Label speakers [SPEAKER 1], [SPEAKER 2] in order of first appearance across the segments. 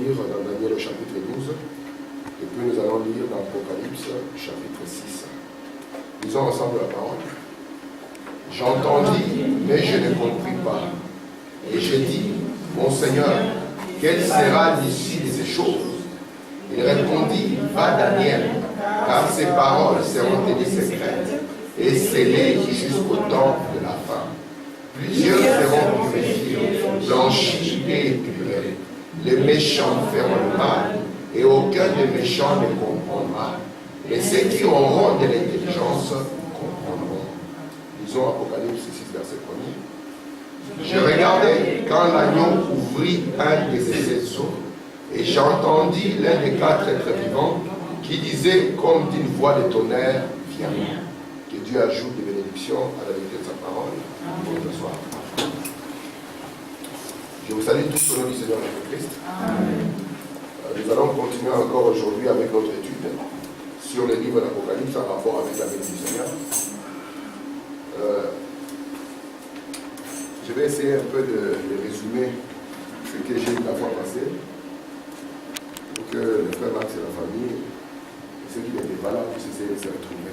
[SPEAKER 1] lire dans Daniel au chapitre 12, et puis nous allons lire dans Apocalypse chapitre 6. Lisons ensemble la parole. J'entendis, mais je ne compris pas. Et j'ai dit, mon Seigneur, quelle sera l'issue de ces choses? Il répondit, va Daniel, car ces paroles seront tenues secrètes et scellées jusqu'au temps de la fin. Plusieurs seront purifiés, blanchis et épurés. Les méchants feront le mal, et aucun des méchants ne comprendra. Mais ceux qui auront de l'intelligence comprendront. Lisons Apocalypse 6, verset 1er. Je regardais quand l'agneau ouvrit un de ses sceaux, et j'entendis l'un des 4 êtres vivants qui disait comme d'une voix de tonnerre, viens. Que Dieu ajoute des bénédictions à la lecture de sa parole. Bonne soir. Je vous salue tous au nom du Seigneur Jésus-Christ. Nous allons continuer encore aujourd'hui avec notre étude sur le livre d'Apocalypse en rapport avec la vie du Seigneur. Je vais essayer un peu de résumer ce que j'ai dit la fois passée pour que le frère Max et la famille, et ceux qui n'étaient pas là, puissent essayer de se retrouver.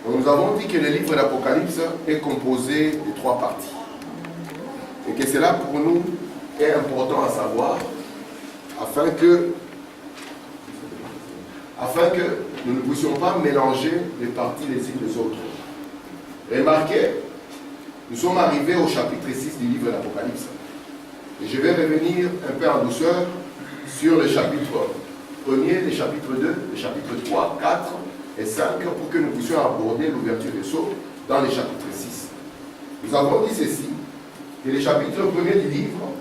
[SPEAKER 1] Donc, nous avons dit que le livre d'Apocalypse est composé de 3 parties. Et que cela pour nous est important à savoir afin que nous ne puissions pas mélanger les parties les unes des autres. Remarquez, nous sommes arrivés au chapitre 6 du livre d'Apocalypse. Et je vais revenir un peu en douceur sur le chapitre 1er, le chapitre 2, le chapitre 3, 4 et 5 pour que nous puissions aborder l'ouverture des sceaux dans le chapitre 6. Nous avons dit ceci, que le chapitre 1er du livre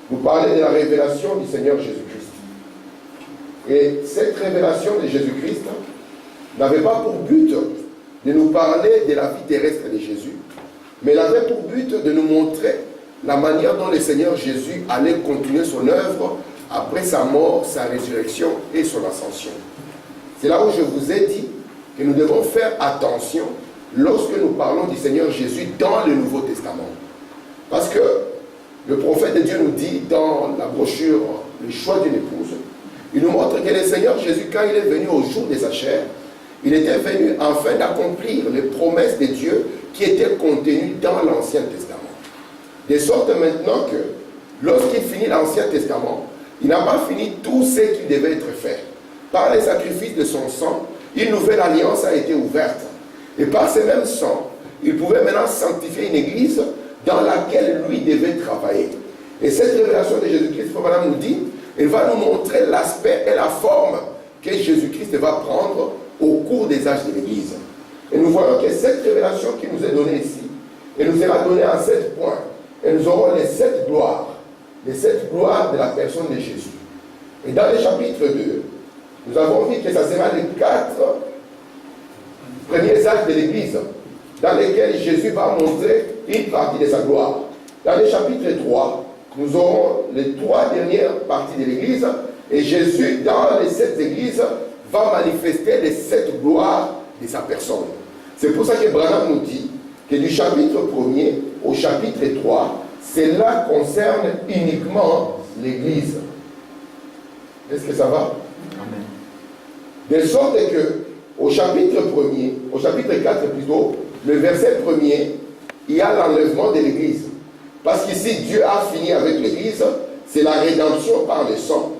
[SPEAKER 1] nous parlait de la révélation du Seigneur Jésus-Christ. Et cette révélation de Jésus-Christ n'avait pas pour but de nous parler de la vie terrestre de Jésus, mais elle avait pour but de nous montrer la manière dont le Seigneur Jésus allait continuer son œuvre après sa mort, sa résurrection et son ascension. C'est là où je vous ai dit que nous devons faire attention lorsque nous parlons du Seigneur Jésus dans le Nouveau Testament. Parce que le prophète de Dieu nous dit dans la brochure « Le choix d'une épouse », il nous montre que le Seigneur Jésus, quand il est venu au jour de sa chair, il était venu afin d'accomplir les promesses de Dieu qui étaient contenues dans l'Ancien Testament. De sorte maintenant que, lorsqu'il finit l'Ancien Testament, il n'a pas fini tout ce qui devait être fait. Par les sacrifices de son sang, une nouvelle alliance a été ouverte. Et par ce même sang, il pouvait maintenant sanctifier une église dans laquelle lui devait travailler. Et cette révélation de Jésus-Christ, Madame nous dit, elle va nous montrer l'aspect et la forme que Jésus-Christ va prendre au cours des âges de l'église. Et nous voyons que cette révélation qui nous est donnée ici, elle nous sera donnée en 7 points. Et nous aurons les 7 gloires de la personne de Jésus. Et dans le chapitre 2, nous avons dit que ça sera les 4 premiers âges de l'Église, dans lesquels Jésus va montrer une partie de sa gloire. Dans le chapitre 3, nous aurons les 3 dernières parties de l'Église, et Jésus, dans les 7 églises, va manifester les 7 gloires de sa personne. C'est pour ça que Branham nous dit que du chapitre 1er au chapitre 3, cela concerne uniquement l'Église. Est-ce que ça va? Amen. De sorte que, au chapitre 1er, au chapitre 4 plutôt, le verset 1er, il y a l'enlèvement de l'Église. Parce qu'ici, Dieu a fini avec l'Église, c'est la rédemption par le sang.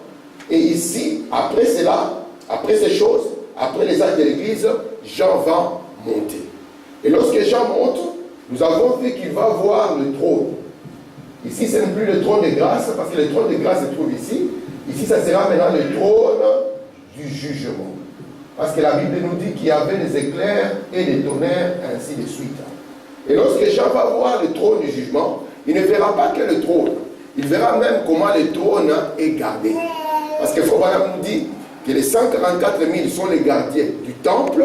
[SPEAKER 1] Et ici, après cela, après ces choses, après les âges de l'Église, Jean va monter. Et lorsque Jean monte, nous avons vu qu'il va voir le trône. Ici, ce n'est plus le trône de grâce, parce que le trône de grâce se trouve ici. Ici, ça sera maintenant le trône du jugement. Parce que la Bible nous dit qu'il y avait des éclairs et des tonnerres, ainsi de suite. Et lorsque Jean va voir le trône du jugement, il ne verra pas que le trône. Il verra même comment le trône est gardé. Parce que Frobanam nous dit que les 144 000 sont les gardiens du temple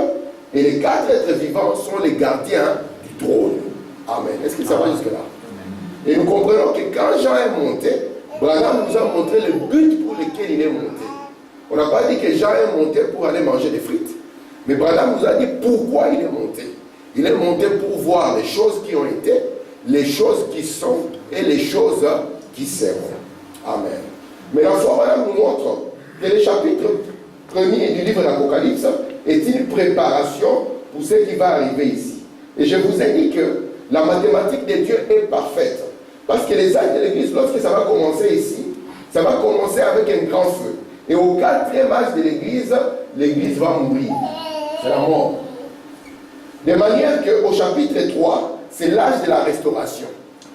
[SPEAKER 1] et les 4 êtres vivants sont les gardiens du trône. Amen. Est-ce que ça va jusque-là? Et nous comprenons que quand Jean est monté, Branham nous a montré le but pour lequel il est monté. On n'a pas dit que Jean est monté pour aller manger des frites. Mais Branham nous a dit pourquoi il est monté. Il est monté pour voir les choses qui ont été, les choses qui sont et les choses qui seront. Amen. Mais la foi, madame, nous montre que le chapitre 1er du livre d'Apocalypse est une préparation pour ce qui va arriver ici. Et je vous ai dit que la mathématique de Dieu est parfaite. Parce que les actes de l'Église, lorsque ça va commencer ici, ça va commencer avec un grand feu. Et au 4e âge de l'Église, l'Église va mourir. C'est la mort. De manière qu'au chapitre 3, c'est l'âge de la restauration.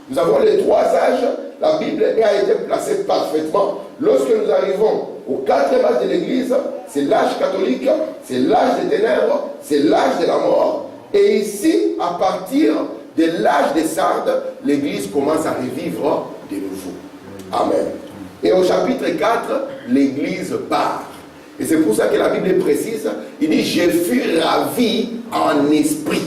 [SPEAKER 1] Nous avons les 3 âges. La Bible a été placée parfaitement. Lorsque nous arrivons au 4e âge de l'Église, c'est l'âge catholique, c'est l'âge des ténèbres, c'est l'âge de la mort. Et ici, à partir de l'âge des sardes, l'Église commence à revivre de nouveau. Amen. Et au chapitre 4, l'Église part. Et c'est pour ça que la Bible précise, il dit « Je fus ravi en esprit ».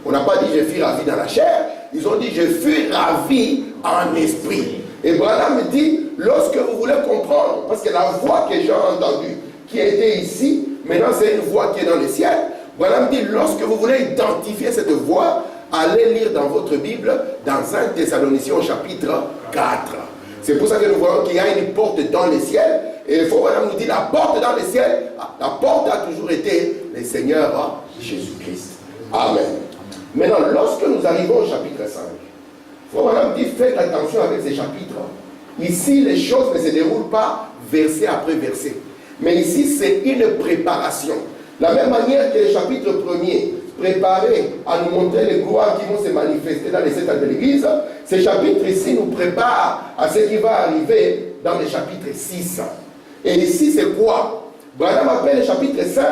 [SPEAKER 1] On n'a pas dit « Je fus ravi dans la chair », ils ont dit « Je fus ravi en esprit ». Et Branham dit « Lorsque vous voulez comprendre », parce que la voix que j'ai entendue, qui était ici, maintenant c'est une voix qui est dans le ciel. Branham dit « Lorsque vous voulez identifier cette voix, allez lire dans votre Bible, dans 1 Thessaloniciens au chapitre 4. C'est pour ça que nous voyons qu'il y a une porte dans le ciel. Et il faut vraiment nous dire, la porte dans le ciel, la porte a toujours été le Seigneur Jésus-Christ. Amen. Maintenant, lorsque nous arrivons au chapitre 5, il faut vraiment dire, faites attention avec ces chapitres. Ici, les choses ne se déroulent pas verset après verset. Mais ici, c'est une préparation. De la même manière que le chapitre 1er, préparé à nous montrer les gloires qui vont se manifester dans les 7 ans de l'Église, ce chapitre ici nous prépare à ce qui va arriver dans le chapitre 6. Et ici, c'est quoi? Branham appelle le chapitre 5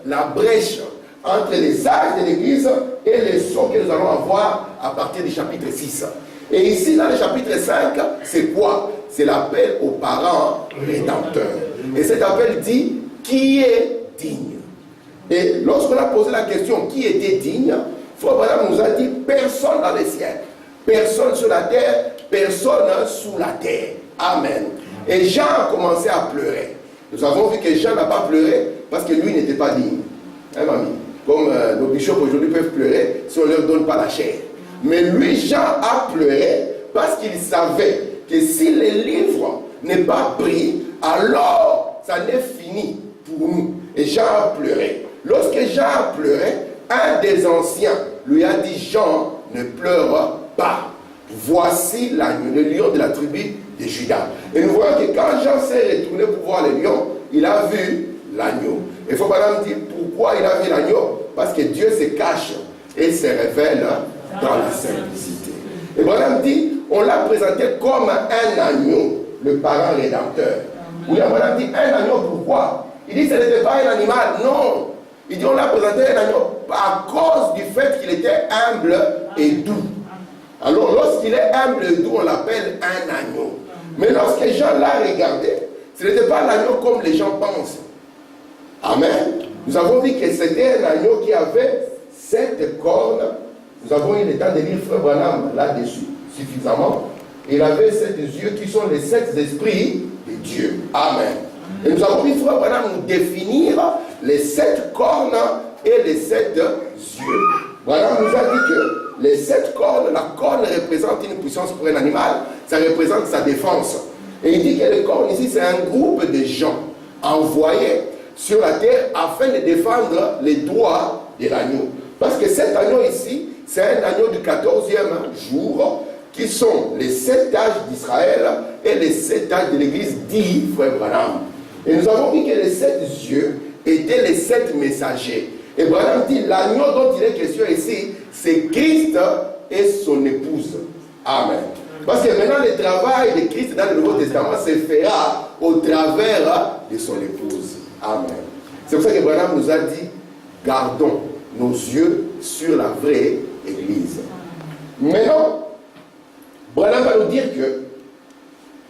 [SPEAKER 1] la brèche entre les âges de l'Église et les sons que nous allons avoir à partir du chapitre 6. Et ici, dans le chapitre 5, c'est quoi? C'est l'appel aux parents rédempteurs. Et cet appel dit, qui est digne? Et lorsqu'on a posé la question, qui était digne? Frère Branham nous a dit, personne dans le ciel, personne sur la terre, personne sous la terre. Amen. Et Jean a commencé à pleurer. Nous avons vu que Jean n'a pas pleuré parce que lui n'était pas digne. Hein, mamie? Comme nos bishops aujourd'hui peuvent pleurer si on ne leur donne pas la chair. Mais lui, Jean a pleuré parce qu'il savait que si le livre n'est pas pris, alors ça n'est fini pour nous. Et Jean a pleuré. Lorsque Jean a pleuré, un des anciens lui a dit, Jean, ne pleure pas. Voici l'agneau, le lion de la tribu de Judas. Et nous voyons que quand Jean s'est retourné pour voir le lion, il a vu l'agneau. Et il faut pas dire pourquoi il a vu l'agneau. Parce que Dieu se cache et se révèle dans la simplicité. Et Branham dit, on l'a présenté comme un agneau, le parent rédempteur. William Branham dit, un agneau, pourquoi? Il dit, ce n'était pas un animal, non. Il dit, on l'a présenté un agneau à cause du fait qu'il était humble et doux. Alors, lorsqu'il est humble et doux, on l'appelle un agneau. Mais lorsque Jean l'a regardé, ce n'était pas l'agneau comme les gens pensent. Amen. Nous avons vu que c'était un agneau qui avait 7 cornes. Nous avons eu le temps de lire Frère Branham là-dessus, suffisamment. Il avait 7 yeux qui sont les 7 esprits de Dieu. Amen. Et nous avons vu Frère Branham nous définir les 7 cornes et les 7 yeux. Branham nous a dit que les 7 cornes, la corne représente une puissance pour un animal, ça représente sa défense. Et il dit que les cornes ici, c'est un groupe de gens envoyés sur la terre afin de défendre les droits de l'agneau. Parce que cet agneau ici, c'est un agneau du 14e jour, qui sont les 7 âges d'Israël et les 7 âges de l'Église, dit Frère Branham. Et nous avons vu que les 7 yeux étaient les 7 messagers. Et Branham dit, l'agneau dont il est question ici, c'est Christ et son épouse. Amen. Parce que maintenant, le travail de Christ dans le Nouveau Testament se fera au travers de son épouse. Amen. C'est pour ça que Branham nous a dit, gardons nos yeux sur la vraie Église. Maintenant, Branham va nous dire que,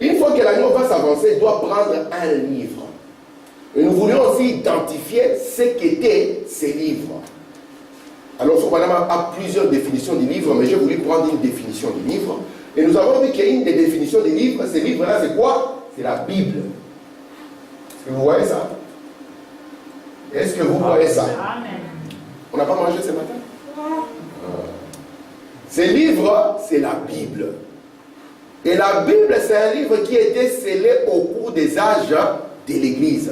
[SPEAKER 1] une fois que l'agneau va s'avancer, il doit prendre un livre. Et nous voulions aussi identifier ce qu'étaient ces livres. Alors, Branham a plusieurs définitions du livre, mais j'ai voulu prendre une définition du livre. Et nous avons vu qu'une des définitions des livres, ces livres-là, c'est quoi? C'est la Bible. Est-ce que vous voyez ça? Est-ce que vous voyez ça? Amen. On n'a pas mangé ce matin? Ces livres, c'est la Bible. Et la Bible, c'est un livre qui a été scellé au cours des âges de l'Église.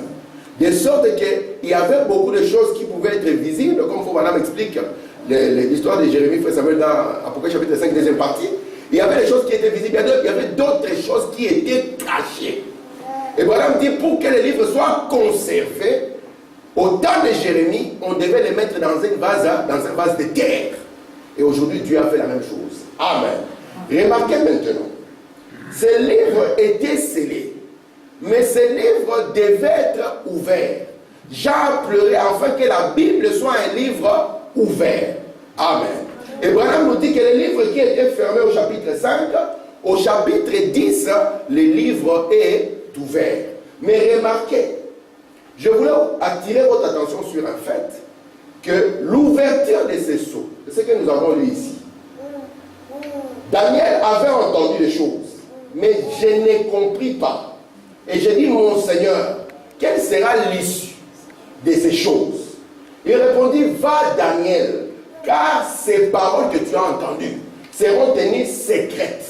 [SPEAKER 1] De sorte qu'il y avait beaucoup de choses qui pouvaient être visibles, comme Madame explique l'histoire de Jérémie, frère Samuel, dans Apocalypse chapitre 5, deuxième partie. Il y avait des choses qui étaient visibles, il y avait d'autres choses qui étaient cachées. Et Madame dit, pour que les livres soient conservés, au temps de Jérémie, on devait les mettre dans un vase de terre. Et aujourd'hui, Dieu a fait la même chose. Amen. Remarquez maintenant, ces livres étaient scellés, mais ces livres devaient être ouverts. Jean pleurait afin que la Bible soit un livre ouvert. Amen. Et Branham nous dit que les livres qui étaient fermés au chapitre 5, au chapitre 10, le livre est ouvert. Mais remarquez, je voulais attirer votre attention sur un fait, que l'ouverture de ces sceaux, c'est ce que nous avons lu ici. Daniel avait entendu les choses, mais je n'ai compris pas. Et j'ai dit, mon Seigneur, quelle sera l'issue de ces choses? Il répondit, va Daniel, car ces paroles que tu as entendues seront tenues secrètes.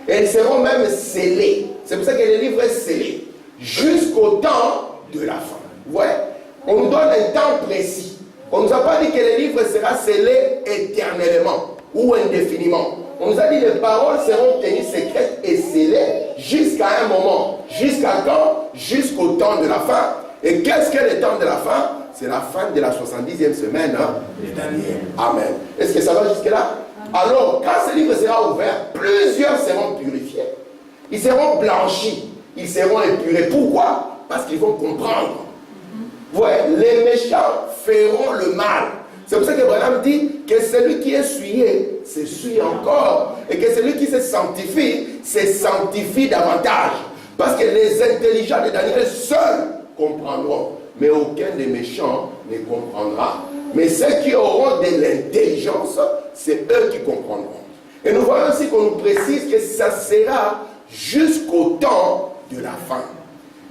[SPEAKER 1] Et elles seront même scellées. C'est pour ça que le livre est scellé. Jusqu'au temps de la fin. Vous voyez? On nous donne un temps précis. On ne nous a pas dit que le livre sera scellé éternellement ou indéfiniment. On nous a dit que les paroles seront tenues secrètes et scellées jusqu'à un moment. Jusqu'à quand? Jusqu'au temps de la fin. Et qu'est-ce que le temps de la fin? C'est la fin de la 70e semaine de Daniel. Amen. Est-ce que ça va jusque-là? Alors, quand ce livre sera ouvert, plusieurs seront purifiés. Ils seront blanchis. Ils seront épurés. Pourquoi? Parce qu'ils vont comprendre. Vous voyez, les méchants feront le mal. C'est pour ça que Branham dit que celui qui est souillé s'essuie encore. Et que celui qui se sanctifie davantage. Parce que les intelligents de Daniel seuls comprendront. Mais aucun des méchants ne comprendra. Mais ceux qui auront de l'intelligence, c'est eux qui comprendront. Et nous voyons aussi qu'on nous précise que ça sera jusqu'au temps de la fin.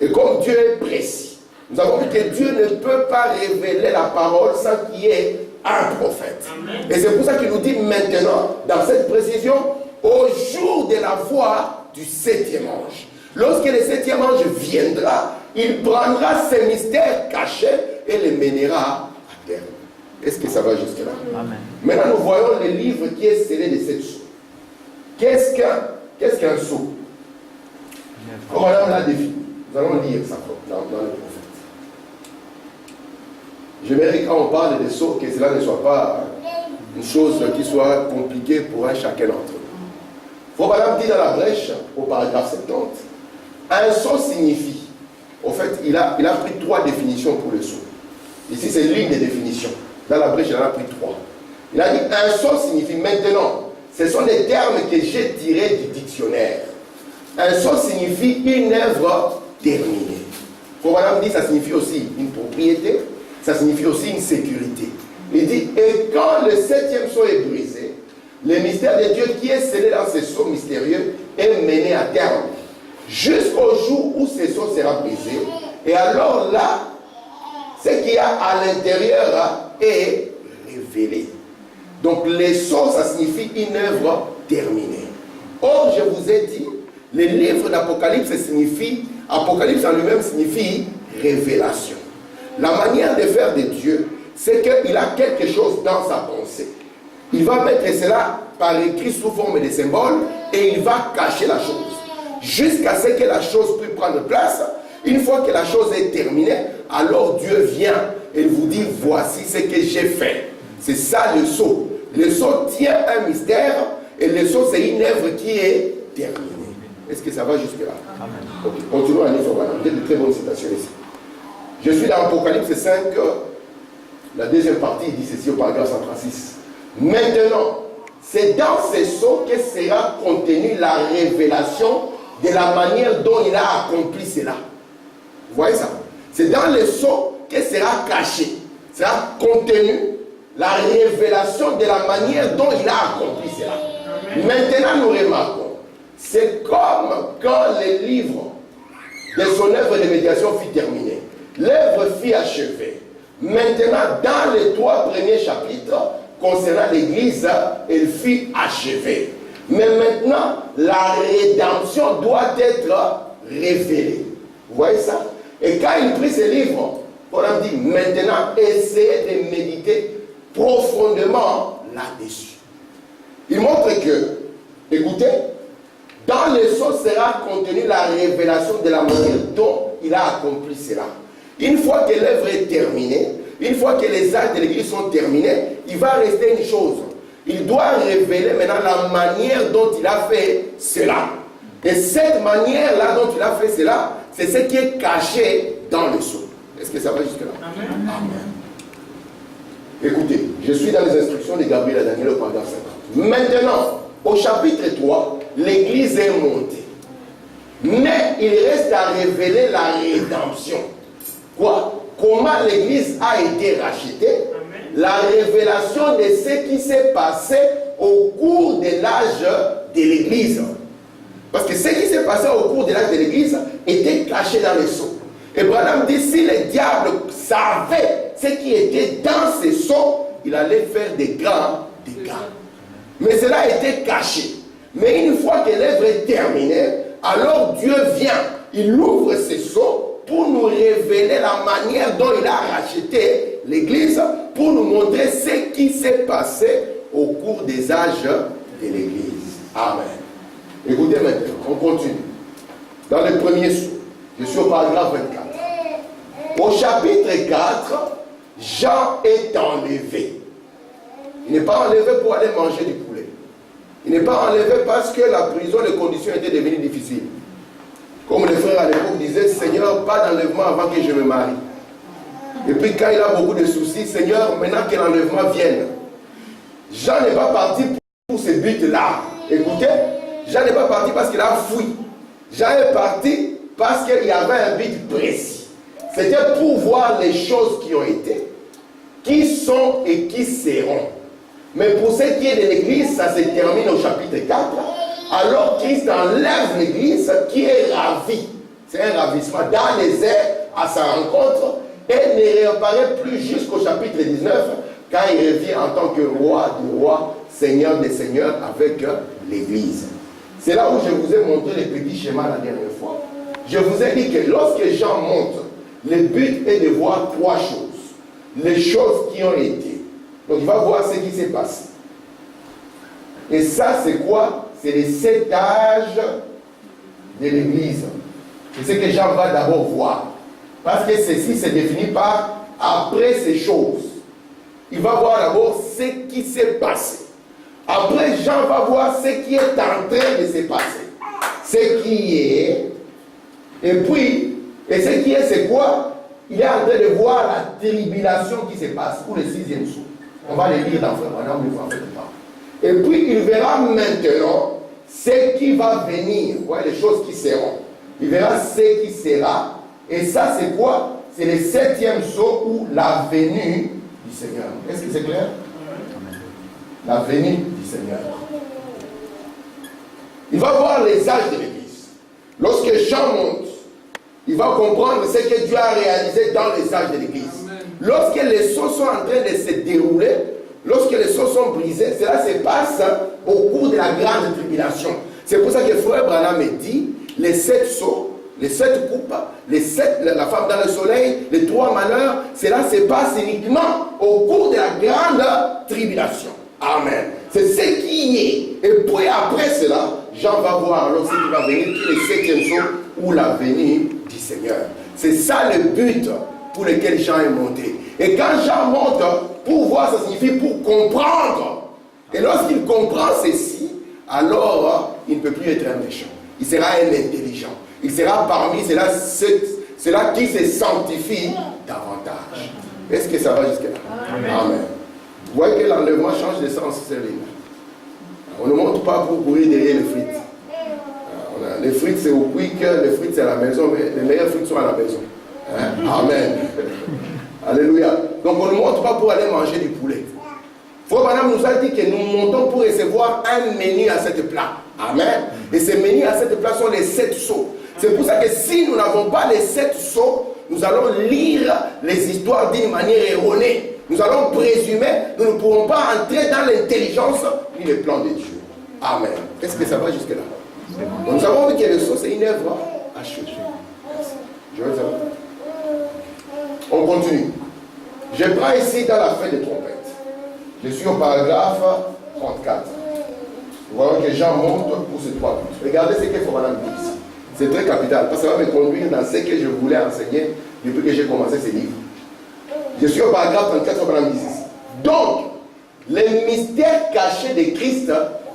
[SPEAKER 1] Et comme Dieu est précis, nous avons vu que Dieu ne peut pas révéler la parole sans qu'il y ait un prophète. Amen. Et c'est pour ça qu'il nous dit maintenant, dans cette précision, au jour de la voix du 7e ange. Lorsque le 7e ange viendra, il prendra ces mystères cachés et les mènera à terme. Est-ce que ça va jusque-là? Amen. Maintenant, nous voyons le livre qui est scellé de 7 sceaux. Qu'est-ce qu'un sceau? Comme Madame l'a défini. Nous allons lire ça dans le prophète. J'aimerais quand on parle des sceaux, que cela ne soit pas une chose qui soit compliquée pour un chacun d'entre nous. Madame dit dans la brèche, au paragraphe 70, un sceau signifie, en fait, il a pris 3 définitions pour le sceau. Ici, c'est l'une des définitions. Dans la brèche, il en a pris 3. Il a dit, un sceau signifie, maintenant, ce sont des termes que j'ai tirés du dictionnaire. Un sceau signifie une œuvre terminée. Madame dit, ça signifie aussi une propriété, ça signifie aussi une sécurité. Il dit, et quand le 7e sceau est brisé, le mystère de Dieu qui est scellé dans ce sceau mystérieux est mené à terme, jusqu'au jour où ce sceau sera brisé. Et alors là, ce qu'il y a à l'intérieur est révélé. Donc les sceaux, ça signifie une œuvre terminée. Or, je vous ai dit, le livre d'Apocalypse signifie, Apocalypse en lui-même signifie révélation. La manière de faire de Dieu, c'est qu'il a quelque chose dans sa pensée. Il va mettre cela par écrit sous forme de symbole et il va cacher la chose. Jusqu'à ce que la chose puisse prendre place. Une fois que la chose est terminée, alors Dieu vient et vous dit, voici ce que j'ai fait. C'est ça le sceau. Le sceau tient un mystère et le sceau c'est une œuvre qui est terminée. Est-ce que ça va jusque-là? Okay. Continuons à lire. J'ai de très bonnes citations ici. Je suis dans Apocalypse 5, la deuxième partie, il dit ceci au paragraphe 136. Maintenant, c'est dans ces sceaux que sera contenue la révélation de la manière dont il a accompli cela. Vous voyez ça? C'est dans les sceaux que sera caché, sera contenu la révélation de la manière dont il a accompli cela. Amen. Maintenant, nous remarquons, c'est comme quand le livre de son œuvre de médiation fut terminé. L'œuvre fut achevée. Maintenant, dans les 3 premiers chapitres, concernant l'Église, elle fut achevée.
[SPEAKER 2] Mais maintenant, la rédemption doit être révélée. Vous voyez ça? Et quand il prit ce livre, on a dit maintenant, essayez de méditer profondément là-dessus. Il montre que, écoutez, dans le sceau sera contenue la révélation de la manière dont il a accompli cela. Une fois que l'œuvre est terminée, une fois que les actes de l'Église sont terminés, il va rester une chose. Il doit révéler maintenant la manière dont il a fait cela. Et cette manière-là dont il a fait cela, c'est ce qui est caché dans le sceau. Est-ce que ça va jusque-là? Amen. Amen. Écoutez, je suis dans les instructions de Gabriel à Daniel au paragraphe 50. Maintenant, au chapitre 3, l'Église est montée. Mais il reste à révéler la rédemption. Quoi? Comment l'Église a été rachetée? Amen. La révélation de ce qui s'est passé au cours de l'âge de l'Église. Parce que ce qui s'est passé au cours de l'âge de l'Église était caché dans les sceaux. Et Branham dit, si le diable savait ce qui était dans ces sceaux, il allait faire des grands dégâts. Mais cela était caché. Mais une fois que l'œuvre est terminée, alors Dieu vient, il ouvre ses sceaux pour nous révéler la manière dont il a racheté l'Église, pour nous montrer ce qui s'est passé au cours des âges de l'Église. Amen. Écoutez maintenant, on continue. Dans le premier sceau, je suis au paragraphe 24. Au chapitre 4, Jean est enlevé. Il n'est pas enlevé pour aller manger du poulet. Il n'est pas enlevé parce que la prison, les conditions étaient devenues difficiles. Comme les frères à l'époque disaient, Seigneur, pas d'enlèvement avant que je me marie. Et puis quand il a beaucoup de soucis, Seigneur, maintenant que l'enlèvement vienne. Jean n'est pas parti pour ce but-là. Écoutez, Jean n'est pas parti parce qu'il a fui. Jean est parti parce qu'il y avait un but précis. C'était pour voir les choses qui ont été, qui sont et qui seront. Mais pour ce qui est de l'Église, ça se termine au chapitre 4. Alors Christ enlève l'Église qui est ravie. C'est un ravissement dans les airs à sa rencontre et ne réapparaît plus jusqu'au chapitre 19 quand il revient en tant que roi du roi, seigneur des seigneurs avec l'Église. C'est là où je vous ai montré le petit schéma la dernière fois. Je vous ai dit que lorsque Jean monte, le but est de voir trois choses. Les choses qui ont été. Donc il va voir ce qui s'est passé. Et ça c'est quoi? C'est les 7 âges de l'Église. C'est ce que Jean va d'abord voir. Parce que ceci se définit par après ces choses. Il va voir d'abord ce qui s'est passé. Après, Jean va voir ce qui est en train de se passer. Ce qui est. Et puis, et ce qui est, c'est quoi? Il est en train de voir la tribulation qui se passe pour le 6e sceau. On va le lire dans Frère Branham, mais vous en faites pas. Et puis, il verra maintenant ce qui va venir. Vous voyez, les choses qui seront. Il verra ce qui sera. Et ça, c'est quoi? C'est le 7e sceau ou la venue du Seigneur. Est-ce que c'est clair? La venue du Seigneur. Il va voir les âges de l'Église. Lorsque Jean monte, il va comprendre ce que Dieu a réalisé dans les âges de l'Église. Lorsque les sceaux sont en train de se dérouler, lorsque les sceaux sont brisés, cela se passe au cours de la grande tribulation. C'est pour ça que Frère Branham dit, les 7 sceaux, les 7 coupes, la femme dans le soleil, les 3 malheurs, cela se passe uniquement au cours de la grande tribulation. Amen. C'est ce qui est. Et puis après cela, Jean va voir alors ce qui va venir, qui est le 7e sceau ou la venue du Seigneur. C'est ça le but pour lequel Jean est monté. Et quand Jean monte, pour voir, ça signifie pour comprendre. Et lorsqu'il comprend ceci, alors il ne peut plus être un méchant. Il sera un intelligent. Il sera parmi ceux-là qui se sanctifient davantage. Est-ce que ça va jusque-là? Amen. Amen. Vous voyez que l'enlèvement change de sens, c'est vrai. On ne monte pas pour courir derrière les frites. Les frites c'est au quick, les frites c'est à la maison, mais les meilleures frites sont à la maison. Amen. Alléluia. Donc on ne monte pas pour aller manger du poulet. Frère Branham nous a dit que nous montons pour recevoir un menu à cette plat. Amen. Et ces menus à cette plat sont les 7 sceaux. C'est pour ça que si nous n'avons pas les 7 sceaux, nous allons lire les histoires d'une manière erronée. Nous allons présumer, nous ne pourrons pas entrer dans l'intelligence ni le plan de Dieu. Amen. Est-ce que ça va jusque-là? Donc nous avons vu que le sceau, c'est une œuvre achevée. Je vais savoir. On continue. Je prends ici dans la fin des trompettes. Je suis au paragraphe 34. Vous voyez que Jean monte pour ces 3 buts. Regardez ce qu'il faut madame dire ici. C'est très capital, parce que ça va me conduire dans ce que je voulais enseigner depuis que j'ai commencé ce livre. Je suis au paragraphe 34, madame dit ici. Donc, les mystères cachés de Christ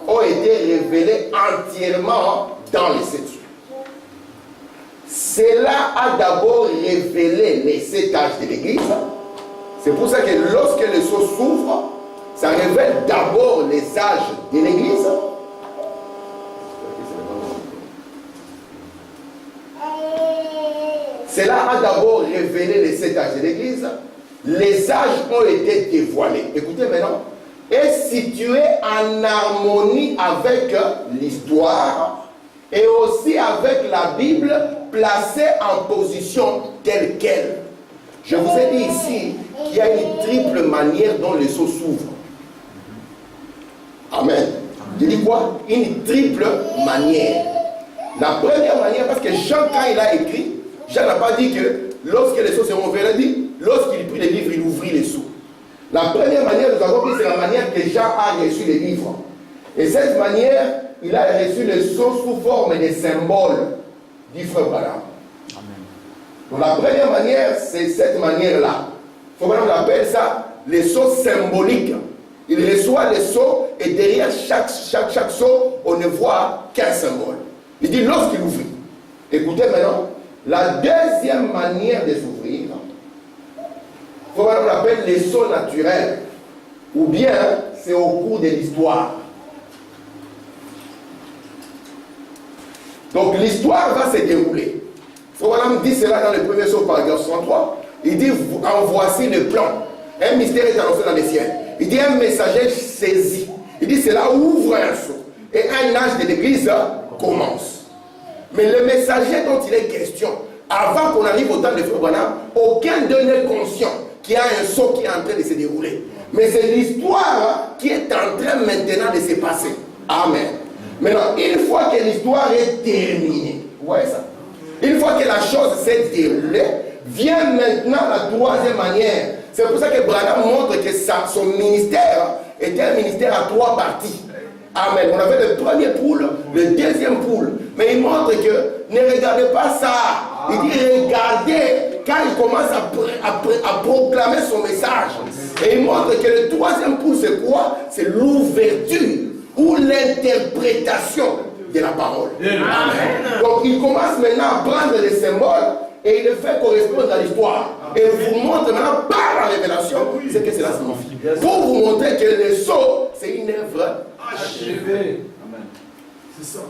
[SPEAKER 2] ont été révélés entièrement dans les 7 jours. Cela a d'abord révélé les 7 âges de l'Église. C'est pour ça que lorsque le sceau s'ouvre, ça révèle d'abord les âges de l'Église. Cela a d'abord révélé les 7 âges de l'Église. Les âges ont été dévoilés. Écoutez maintenant. Est situé en harmonie avec l'histoire et aussi avec la Bible placée en position telle qu'elle. Je vous ai dit ici qu'il y a une triple manière dont le sceau s'ouvre. Amen. Je dis quoi? Une triple manière. La première manière, parce que Jean, quand il a écrit, Jean n'a pas dit que lorsque les sceaux seront ouverts, il a dit, lorsqu'il prit les livres, il ouvrit les sceaux. La première manière, nous avons vu, c'est la manière que Jean a reçu les livres. Et cette manière, il a reçu les sceaux sous forme de symboles du frère Branham. Donc la première manière, c'est cette manière-là. Il faut qu'on appelle ça les sceaux symboliques. Il reçoit les sceaux et derrière chaque sceau, on ne voit qu'un symbole. Il dit lorsqu'il ouvrit. Écoutez maintenant, la deuxième manière de s'ouvrir, il faut qu'on appelle les sceaux naturels. Ou bien, c'est au cours de l'histoire. Donc l'histoire va se dérouler. Frobanam dit cela dans le premier sceau, paragraphe 63. Il dit, en voici le plan. Un mystère est annoncé dans les ciels. Il dit, un messager saisi. Il dit, cela ouvre un sceau. Et un âge de l'église commence. Mais le messager dont il est question, avant qu'on arrive au temps de Frobanam, aucun d'eux n'est conscient qu'il y a un sceau qui est en train de se dérouler. Mais c'est l'histoire qui est en train maintenant de se passer. Amen. Maintenant, une fois que l'histoire est terminée, vous voyez ça? Une fois que la chose s'est déroulée, vient maintenant la troisième manière. C'est pour ça que Branham montre que son ministère était un ministère à 3 parties. Amen. On avait le premier poule, le deuxième poule. Mais il montre que ne regardez pas ça. Il dit regardez quand il commence à proclamer son message. Et il montre que le troisième poule, c'est quoi? C'est l'ouverture ou l'interprétation de la parole. Amen. Donc il commence maintenant à prendre les symboles et il le fait correspondre à l'histoire. Et il vous montre maintenant par la révélation ce que cela signifie. Pour vous montrer que le sceau, c'est une œuvre achevée. Amen. C'est ça.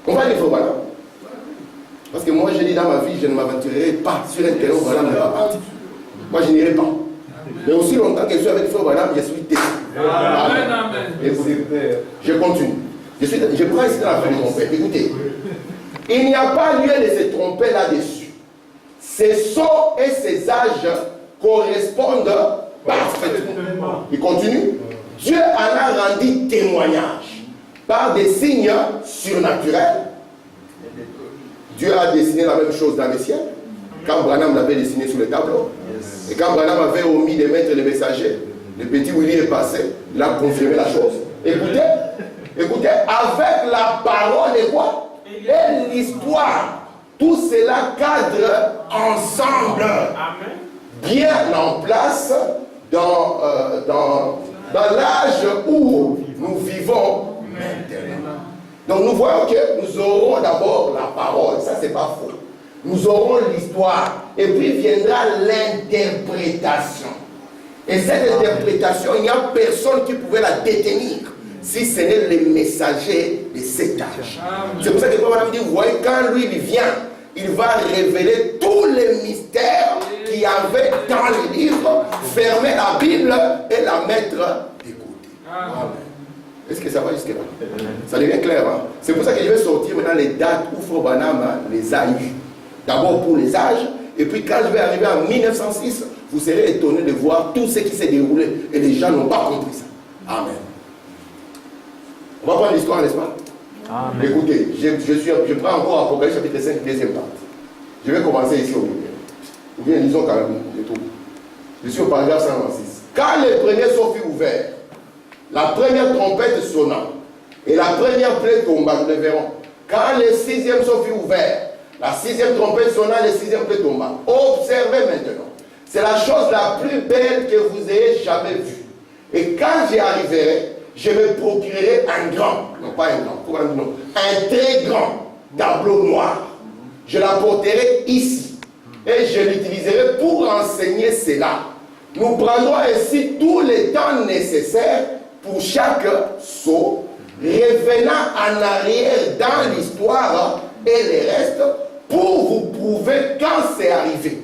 [SPEAKER 2] On va aller voir voilà. Parce que moi j'ai dit dans ma vie, je ne m'aventurerai pas sur un terrain où Branham ne va partir. Moi je n'irai pas. Mais aussi longtemps que je suis avec Frère Branham, je suis testé. Amen. Amen. Et vous, je continue. Je prends ici dans la fin des trompettes. Écoutez, il n'y a pas lieu de se tromper là-dessus. Ces sceaux et ces âges correspondent parfaitement. Il continue. Dieu en a rendu témoignage par des signes surnaturels. Dieu a dessiné la même chose dans le ciel. Quand Branham l'avait dessiné sur le tableau. Et quand Branham avait omis de mettre les messagers, le petit Willy est passé, il a confirmé la chose. Écoutez, avec la parole et quoi? Et l'histoire. Tout cela cadre ensemble. Bien en place dans l'âge où nous vivons maintenant. Donc nous voyons que nous aurons d'abord la parole. Ça, c'est pas faux. Nous aurons l'histoire. Et puis viendra l'interprétation. Et cette interprétation, il n'y a personne qui pouvait la détenir si ce n'est le messager de cet âge. C'est pour ça que Paul dit, vous voyez, quand lui il vient, il va révéler tous les mystères qu'il y avait dans le livre, fermer la Bible et la mettre de côté. Amen. Est-ce que ça va jusque-là? Ça devient clair. Hein? C'est pour ça que je vais sortir maintenant les dates où Frère Branham les a eues. D'abord pour les âges, et puis quand je vais arriver en 1906, vous serez étonné de voir tout ce qui s'est déroulé. Et les gens n'ont pas compris ça. Amen. On va prendre l'histoire, n'est-ce pas?
[SPEAKER 3] Amen.
[SPEAKER 2] Écoutez, je prends encore Apocalypse chapitre 5, deuxième partie. Je vais commencer ici au milieu. Ou bien lisons quand même le tout. Je suis au paragraphe 126. Quand le premier sceau fut ouvert, la première trompette sonna, et la première plaie tomba, nous le verrons. Quand le sixième sceau fut ouvert, la sixième trompette sonna, le sixième plaie tomba. Observez maintenant. C'est la chose la plus belle que vous ayez jamais vue. Et quand j'y arriverai, je me procurerai un grand, non pas un grand, non, un très grand tableau noir. Je l'apporterai ici et je l'utiliserai pour enseigner cela. Nous prendrons ainsi tout le temps nécessaire pour chaque saut, revenant en arrière dans l'histoire et le reste pour vous prouver quand c'est arrivé.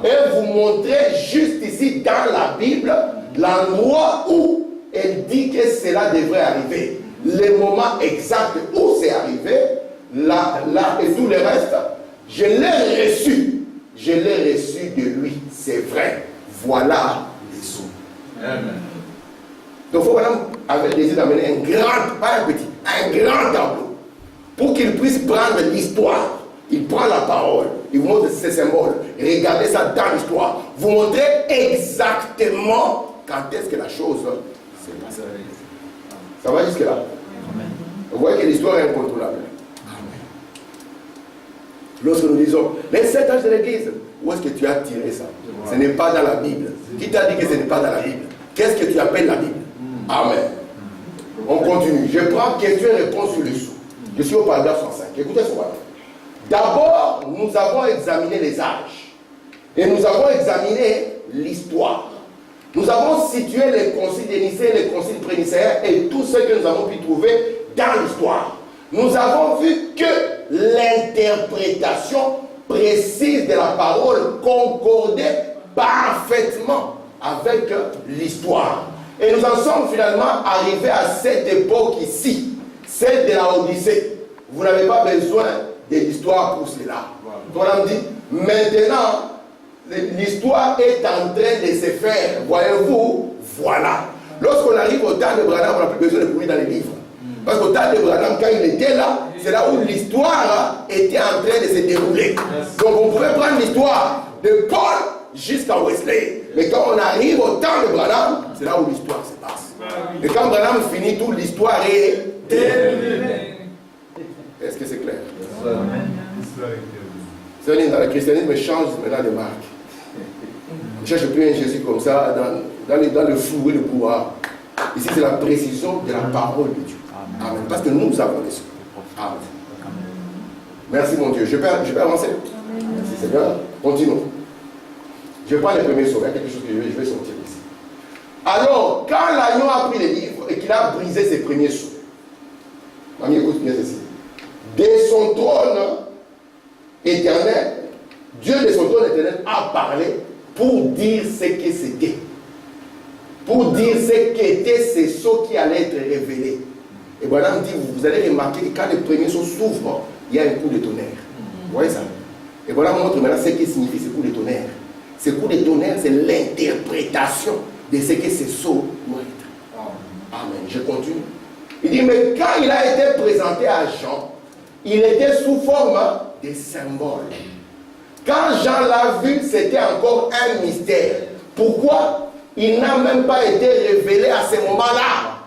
[SPEAKER 2] Et vous montrer juste ici dans la Bible l'endroit où elle dit que cela devrait arriver. Le moment exact où c'est arrivé, là et tout le reste, je l'ai reçu. Je l'ai reçu de lui. C'est vrai. Voilà les sous.
[SPEAKER 4] Amen.
[SPEAKER 2] Donc il faut maintenant avoir le désir d'amener un grand, pas un petit, un grand tableau. Pour qu'il puisse prendre l'histoire. Il prend la parole, il vous montre ses symboles. Regardez ça dans l'histoire. Vous montrez exactement quand est-ce que la chose s'est passée. Ça va jusque-là? Vous voyez que l'histoire est incontrôlable. Lorsque nous disons, les 7 âges de l'église, où est-ce que tu as tiré ça? Ce n'est pas dans la Bible. Qui t'a dit que ce n'est pas dans la Bible? Qu'est-ce que tu appelles la Bible? Amen. On continue. Je prends question et réponse sur le sous. Je suis au paragraphe 105. Écoutez ce voilà. D'abord, nous avons examiné les âges. Et nous avons examiné l'histoire. Nous avons situé les conciles de Nicée, les conciles prénicéens et tout ce que nous avons pu trouver dans l'histoire. Nous avons vu que l'interprétation précise de la parole concordait parfaitement avec l'histoire. Et nous en sommes finalement arrivés à cette époque ici, celle de la Odyssée. Vous n'avez pas besoin de l'histoire pour cela. On dit, maintenant, l'histoire est en train de se faire. Voyez-vous, voilà. Lorsqu'on arrive au temps de Branham, on n'a plus besoin de courir dans les livres. Parce qu'au temps de Branham, quand il était là, c'est là où l'histoire était en train de se dérouler. Donc on pouvait prendre l'histoire de Paul jusqu'à Wesley. Mais quand on arrive au temps de Branham, c'est là où l'histoire se passe. Et quand Branham finit tout, l'histoire est terminée. Est-ce que c'est clair? C'est-à-dire dans le christianisme, change maintenant de marque. On ne cherche plus un Jésus comme ça dans le flou et le pouvoir. Ici, c'est la précision de la parole de Dieu. Amen. Parce que nous avons les sous. Amen. Merci mon Dieu. Je peux avancer? Merci Seigneur. Continuons. Je prends les premiers sauts. Il y a quelque chose que je vais sortir ici. Alors, quand l'agneau a pris les livres et qu'il a brisé ses premiers sauts, mamie, écoute bien ceci. De son trône éternel, Dieu de son trône éternel a parlé pour dire ce que c'était. Pour dire ce qu'étaient ces sceaux qui allaient être révélés. Et voilà, on dit, vous allez remarquer que quand les premiers sceaux s'ouvrent, il y a un coup de tonnerre. Vous voyez ça? Et voilà, on montre maintenant ce que signifie ce coup de tonnerre. Ce coup de tonnerre, c'est l'interprétation de ce que ces sceaux doivent être. Amen. Je continue. Il dit, mais quand il a été présenté à Jean, il était sous forme de symbole. Quand Jean l'a vu, c'était encore un mystère. Pourquoi? Il n'a même pas été révélé à ce moment-là.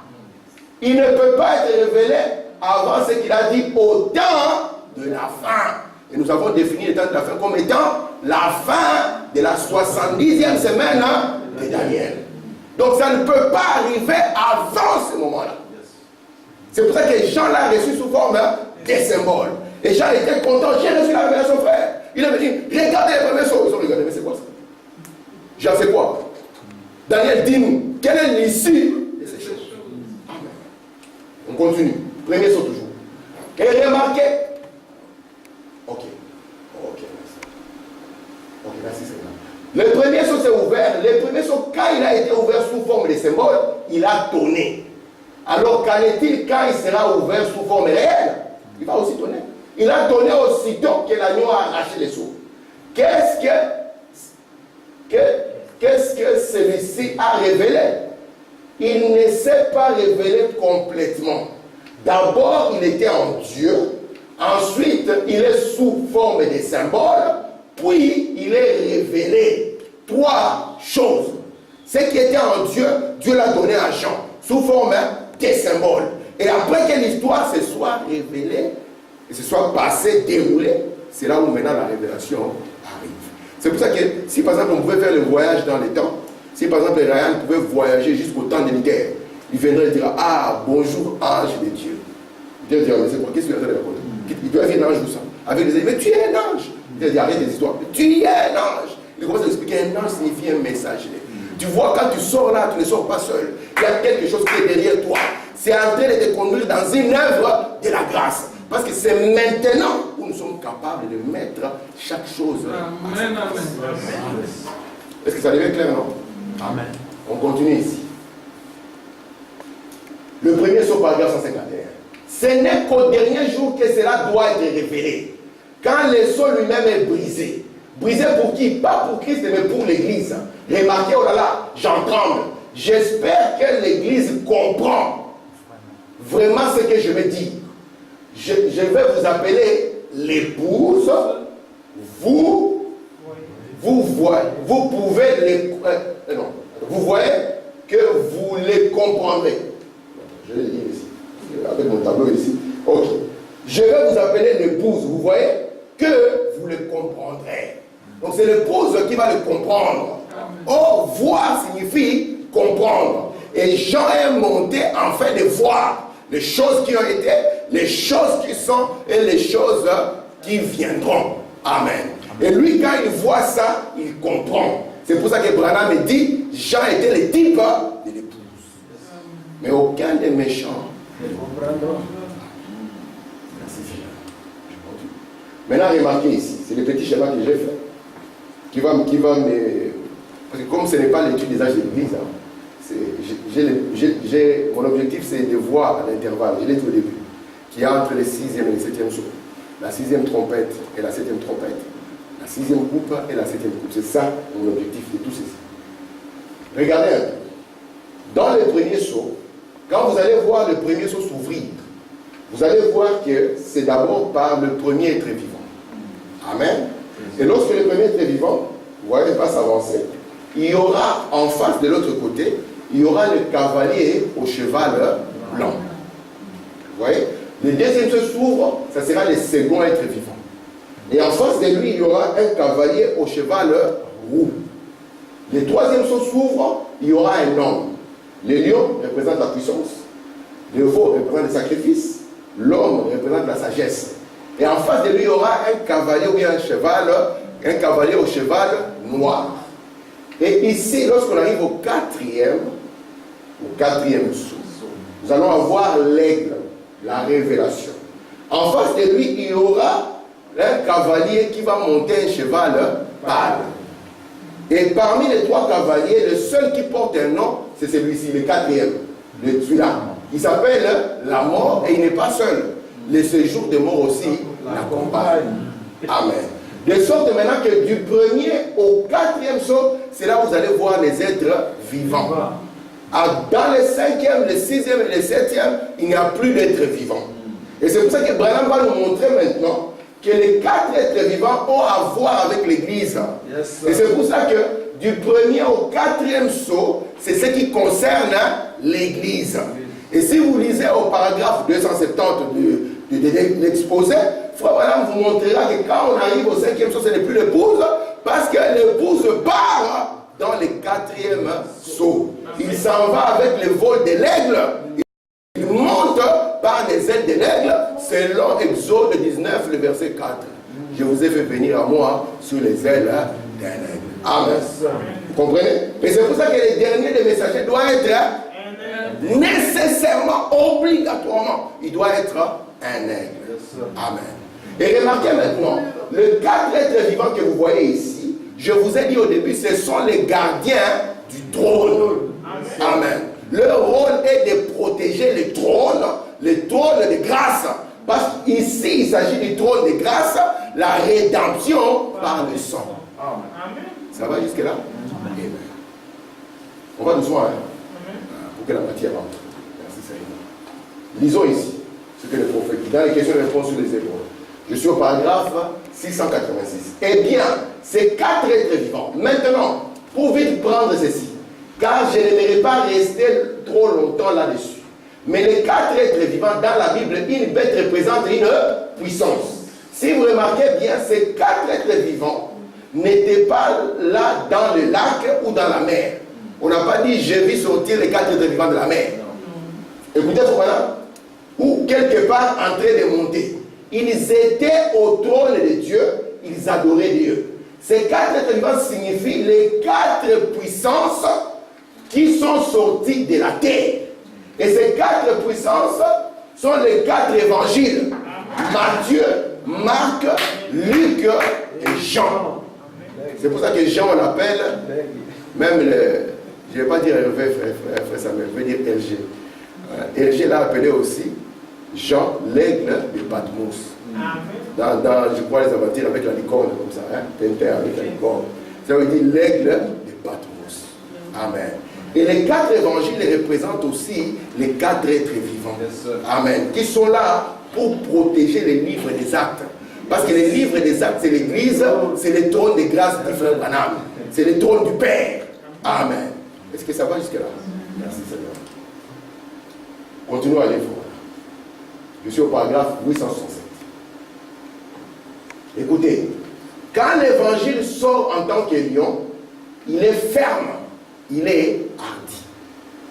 [SPEAKER 2] Il ne peut pas être révélé avant ce qu'il a dit au temps de la fin. Et nous avons défini le temps de la fin comme étant la fin de la 70e semaine de Daniel. Donc ça ne peut pas arriver avant ce moment-là. C'est pour ça que Jean l'a reçu sous forme des symboles. Et Jean était content. J'ai reçu la révélation, frère. Il avait dit, regardez les premières choses. Ils ont regardé, mais c'est quoi ça? Jean, c'est quoi? Daniel, dis-nous, quelle est l'issue de ces choses? Amen. On continue. Premier saut toujours. Et remarquez. Ok, merci Seigneur. Le premier saut s'est ouvert. Le premier saut, quand il a été ouvert sous forme de symbole, il a tonné. Alors qu'en est-il quand il sera ouvert sous forme réelle? Il va aussi tonner. Il a tonné aussitôt que l'agneau a arraché les sceaux. Qu'est-ce que celui-ci a révélé? Il ne s'est pas révélé complètement. D'abord, il était en Dieu. Ensuite, il est sous forme des symboles. Puis, il est révélé. Trois choses. Ce qui était en Dieu, Dieu l'a donné à Jean. Sous forme des symboles. Et après que l'histoire se soit révélée, et se soit passée, déroulée, c'est là où maintenant la révélation arrive. C'est pour ça que si par exemple on pouvait faire le voyage dans les temps, si par exemple Ryan pouvait voyager jusqu'au temps de l'hiver, il viendrait dire ah bonjour ange de Dieu. Dieu dirait mais c'est quoi, qu'est-ce que tu as raconté? Il doit être un ange ou ça. Avec les amis, mais tu es un ange. Il dit arrête des histoires. Tu es un ange. Il commence à expliquer un ange signifie un messager. Tu vois quand tu sors là, tu ne sors pas seul. Il y a quelque chose qui est derrière toi. C'est en train de te conduire dans une œuvre de la grâce. Parce que c'est maintenant où nous sommes capables de mettre chaque chose. Amen. Est-ce que ça devient clair, non? Amen. On continue ici. Le premier sur paragraphe 151. Ce n'est qu'au dernier jour que cela doit être révélé. Quand le sol lui-même est brisé. Brisé pour qui? Pas pour Christ, mais pour l'Église. Remarquez, oh là là, j'en tremble. J'espère que l'Église comprend vraiment ce que je vais dire. Je vais vous appeler l'épouse. Vous pouvez les... non, vous voyez que vous les comprendrez. Je vais le dire ici. Avec mon tableau ici. Ok. Je vais vous appeler l'épouse. Vous voyez que vous le comprendrez. Donc c'est l'épouse qui va le comprendre. Or, voir signifie comprendre. Et Jean est monté afin de voir les choses qui ont été, les choses qui sont et les choses qui viendront. Amen. Et lui, quand il voit ça, il comprend. C'est pour ça que Branham dit, Jean était le type de l'épouse. Mais aucun des méchants ne comprendra. Maintenant, remarquez ici, c'est le petit schéma que j'ai fait, qui va me... Parce que comme ce n'est pas l'étude des âges de l'Église, mon objectif c'est de voir à l'intervalle, je l'ai dit au début, qu'il y a entre le 6e et le 7e saut, la 6e trompette et la 7e trompette, la 6e coupe et la 7e coupe. C'est ça mon objectif de tout ceci. Regardez un peu. Dans le premier saut, quand vous allez voir le premier saut s'ouvrir, vous allez voir que c'est d'abord par le premier être vivant. Amen. Et lorsque le premier être vivant, vous voyez, va s'avancer, il y aura en face de l'autre côté, il y aura le cavalier au cheval blanc. Vous voyez? Le deuxième se s'ouvre, ça sera le second être vivant. Et en face de lui, il y aura un cavalier au cheval roux. Le troisième se s'ouvre, il y aura un homme. Le lion représente la puissance, le veau représente le sacrifice, l'homme représente la sagesse. Et en face de lui, il y aura un cavalier ou bien un cavalier au cheval noir. Et ici, lorsqu'on arrive au quatrième saut, nous allons avoir l'aigle, la révélation. En face de lui, il y aura un cavalier qui va monter un cheval pâle. Et parmi les trois cavaliers, le seul qui porte un nom, c'est celui-ci, le quatrième, celui-là. Il s'appelle la mort et il n'est pas seul. Le séjour de mort aussi l'accompagne. Amen. De sorte maintenant que du premier au quatrième saut, c'est là où vous allez voir les êtres vivants. Dans le cinquième, le sixième et le septième, il n'y a plus d'êtres vivants. Et c'est pour ça que Branham va nous montrer maintenant que les quatre êtres vivants ont à voir avec l'Église. Yes, et c'est pour ça que du premier au quatrième saut, c'est ce qui concerne l'Église. Et si vous lisez au paragraphe 270 de l'exposé, Frère Branham vous montrera que quand on arrive au cinquième saut, ce n'est plus l'épouse, parce que l'épouse part dans le quatrième saut. Il s'en va avec le vol de l'aigle. Il monte par les ailes de l'aigle, selon Exode 19, le verset 4. Je vous ai fait venir à moi sur les ailes d'un aigle. Amen. Vous comprenez? Et c'est pour ça que le dernier des messagers doit être nécessairement, obligatoirement, il doit être un aigle. Amen. Et remarquez maintenant, les quatre êtres vivants que vous voyez ici, je vous ai dit au début, ce sont les gardiens du trône. Amen. Leur rôle est de protéger le trône de grâce. Parce qu'ici, il s'agit du trône de grâce, la rédemption par le sang. Amen. Ça va jusque-là? Amen. On va doucement, hein? Pour que la matière rentre. Merci Seigneur. Lisons ici. ce que le prophète dit. Dans les questions et réponses sur les épaules. Je suis au paragraphe 686. Eh bien, ces 4 êtres vivants. Maintenant, pour vite prendre ceci, car je n'aimerais pas rester trop longtemps là-dessus. Mais les 4 êtres vivants, dans la Bible, une bête représente une puissance. Si vous remarquez bien, ces 4 êtres vivants n'étaient pas là dans le lac ou dans la mer. On n'a pas dit, j'ai vu sortir les 4 êtres vivants de la mer. Écoutez, voilà. Ou quelque part en train de monter. Ils étaient au trône de Dieu, ils adoraient Dieu. Ces 4 êtres vivants signifient les 4 puissances qui sont sorties de la terre. Et ces 4 puissances sont les 4 évangiles. Matthieu, Marc, Luc et Jean. C'est pour ça que Jean, on l'appelle, même le, je ne vais pas dire Hervé, frère Samuel, je vais dire LG. LG l'a appelé aussi Jean, l'aigle de Patmos. Dans, je crois, les aventures avec la licorne, comme ça, hein? Tintin avec la licorne. Ça veut dire l'aigle de Patmos. Amen. Et les 4 évangiles représentent aussi les 4 êtres vivants. Amen. Qui sont là pour protéger les livres des actes. Parce que les livres des actes, c'est l'église, c'est le trône de grâce du frère Branham. C'est le trône du Père. Amen. Est-ce que ça va jusque-là? Merci Seigneur. Continuons à lire. Je suis au paragraphe 867. Écoutez, quand l'évangile sort en tant que lion, il est ferme, il est hardi.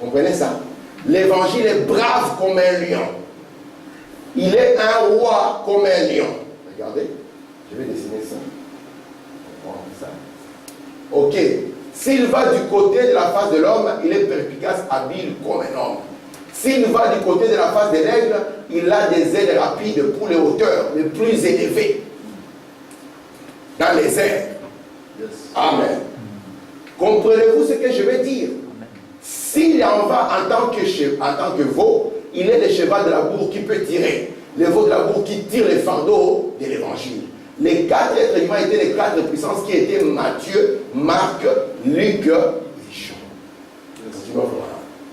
[SPEAKER 2] Comprenez ça? L'évangile est brave comme un lion. Il est un roi comme un lion. Regardez, je vais dessiner ça. Ok. S'il va du côté de la face de l'homme, il est perspicace, habile comme un homme. S'il va du côté de la face de l'aigle, il a des ailes rapides pour les hauteurs les plus élevées. Dans les airs. Yes. Amen. Comprenez-vous ce que je vais dire? S'il en va en tant que veau, il est le cheval de la bourre qui peut tirer. Le veau de la bourre qui tire les fardeaux de l'évangile. Les 4 êtres humains étaient les 4 puissances qui étaient Matthieu, Marc, Luc et Jean. Yes.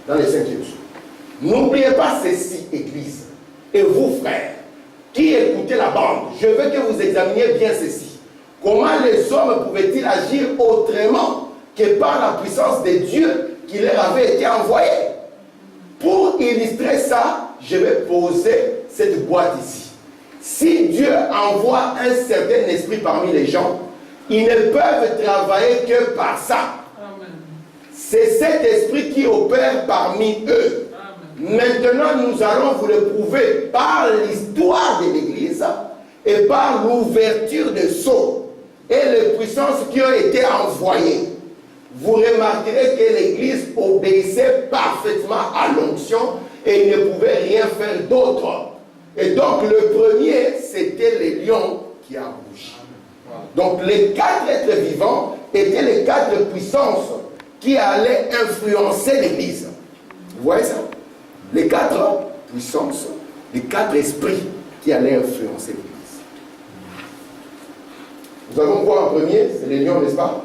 [SPEAKER 2] Dans les 5e jours. N'oubliez pas ceci, Église. Et vous, frères, qui écoutez la bande, je veux que vous examiniez bien ceci. Comment les hommes pouvaient-ils agir autrement que par la puissance de Dieu qui leur avait été envoyé? Pour illustrer ça, je vais poser cette boîte ici. Si Dieu envoie un certain esprit parmi les gens, ils ne peuvent travailler que par ça. C'est cet esprit qui opère parmi eux. Maintenant, nous allons vous le prouver par l'histoire de l'Église et par l'ouverture des sceaux et les puissances qui ont été envoyées. Vous remarquerez que l'Église obéissait parfaitement à l'onction et il ne pouvait rien faire d'autre. Et donc le premier, c'était les lions qui a bougé. Donc les 4 êtres vivants étaient les 4 puissances qui allaient influencer l'Église. Vous voyez ça? Les 4 puissances, les 4 esprits qui allaient influencer l'Église. Nous avons quoi en premier? C'est les lions, n'est-ce pas?